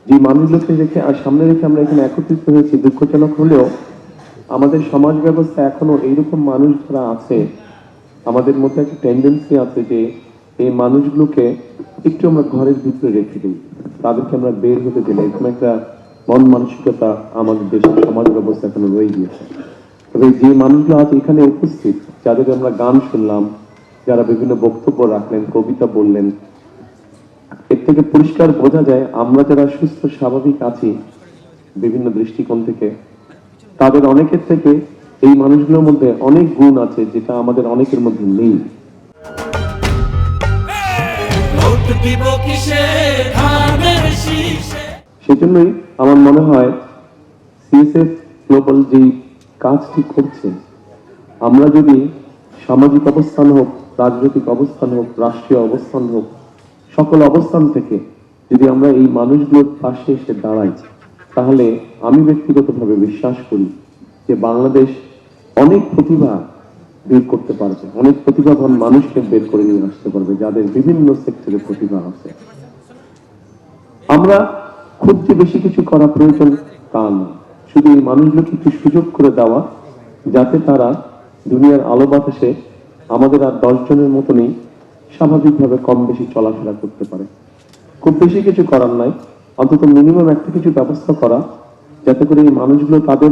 যে মানুষগুলোকে রেখে আর সামনে রেখে আমরা এখানে একত্রিত হয়েছি, দুঃখজনক হলেও আমাদের সমাজ ব্যবস্থা এখনো এইরকম মানুষ যারা আছে, আমাদের মধ্যে একটা টেন্ডেন্সি আছে যে এই মানুষগুলোকে একটু আমরা ঘরের ভিতরে রেখে দিই, তাদেরকে আমরা বের হতে দিই না। এরকম একটা মন মানসিকতা আমাদের দেশের সমাজ ব্যবস্থা এখনো রয়ে গিয়েছে। তবে যে মানুষগুলো আজ এখানে উপস্থিত, যাদের আমরা গান শুনলাম, যারা বিভিন্ন বক্তব্য রাখলেন, কবিতা বললেন, এর থেকে পরিষ্কার বোঝা যায় আমরা যারা সুস্থ স্বাভাবিক আছি বিভিন্ন দৃষ্টিকোণ থেকে, তাদের অনেকের থেকে এই মানুষগুলোর মধ্যে অনেক গুণ আছে যেটা আমাদের অনেকের মধ্যে নেই। সেজন্যই আমার মনে হয় সিএসএফ গ্লোবাল যে কাজটি করছে, আমরা যদি সামাজিক অবস্থান হোক, রাজনৈতিক অবস্থান হোক, রাষ্ট্রীয় অবস্থান হোক, সকল অবস্থান থেকে যদি আমরা এই মানুষগুলোর পাশে এসে দাঁড়াই, তাহলে আমি ব্যক্তিগতভাবে বিশ্বাস করি যে বাংলাদেশ অনেক প্রতিভা বের করতে পারবে, অনেক প্রতিভাবান মানুষকে বের করে নিয়ে আসতে পারবে যাদের বিভিন্ন সেক্টরে প্রতিভা আছে। আমরা খুব যে বেশি কিছু করা প্রয়োজন তা না, শুধু এই মানুষগুলোকে একটু সুযোগ করে দেওয়া যাতে তারা দুনিয়ার আলো বাতাসে আমাদের আর 10 জনের মতনই স্বাভাবিকভাবে কম বেশি চলাফেরা করতে পারে। খুব বেশি কিছু করার নাই, অন্তত মিনিমাম একটা কিছু ব্যবস্থা করা যাতে করে এই মানুষগুলো তাদের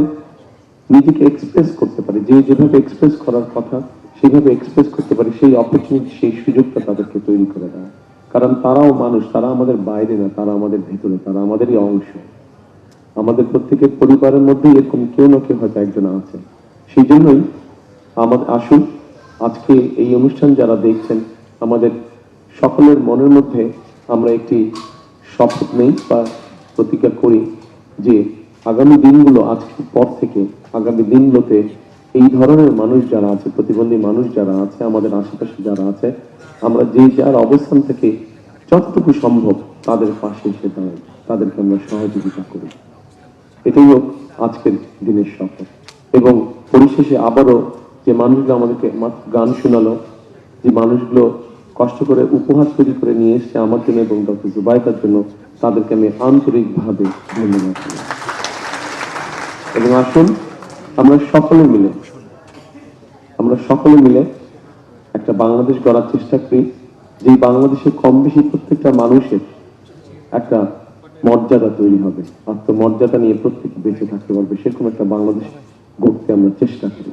নিজেকে এক্সপ্রেস করতে পারে, যে যেভাবে এক্সপ্রেস করার কথা সেইভাবে এক্সপ্রেস করতে পারে, সেই অপরচুনিটি, সেই সুযোগটা তাদেরকে তৈরি করে দেয়। কারণ তারাও মানুষ, তারা আমাদের বাইরে না, তারা আমাদের ভেতরে, তারা আমাদেরই অংশ। আমাদের প্রত্যেকের পরিবারের মধ্যে এরকম কেউ না কেউ হয়তো একজন আছে। সেই জন্যই আমাদের আসুন আজকে এই অনুষ্ঠান যারা দেখছেন, আমাদের সকলের মনের মধ্যে আমরা একটি শপথ নেই বা প্রতিজ্ঞা করি যে আগামী দিনগুলো আজকের পর থেকে আগামী দিনগুলোতে এই ধরনের মানুষ যারা আছে, প্রতিবন্ধী মানুষ যারা আছে, আমাদের আশেপাশে যারা আছে, আমরা যে যার অবস্থান থেকে যতটুকু সম্ভব তাদের পাশে এসে দাঁড়াই, তাদেরকে আমরা সহযোগিতা করি। এটাই হোক আজকের দিনের শপথ। এবং পরিশেষে আবারও যে মানুষগুলো আমাদেরকে গান শোনালো, যে মানুষগুলো কষ্ট করে উপহার তৈরি করে নিয়ে এসছে আমার জন্য এবং ডক্টর জুবাইদার জন্য, তাদেরকে আমি আন্তরিকভাবে ধন্যবাদ করি। এবং আসুন আমরা সকলে মিলে একটা বাংলাদেশ গড়ার চেষ্টা করি, যে বাংলাদেশে কম বেশি প্রত্যেকটা মানুষের একটা মর্যাদা তৈরি হবে, আত্মমর্যাদা নিয়ে প্রত্যেকে বেঁচে থাকতে পারবে, সেরকম একটা বাংলাদেশ গড়তে আমরা চেষ্টা করি।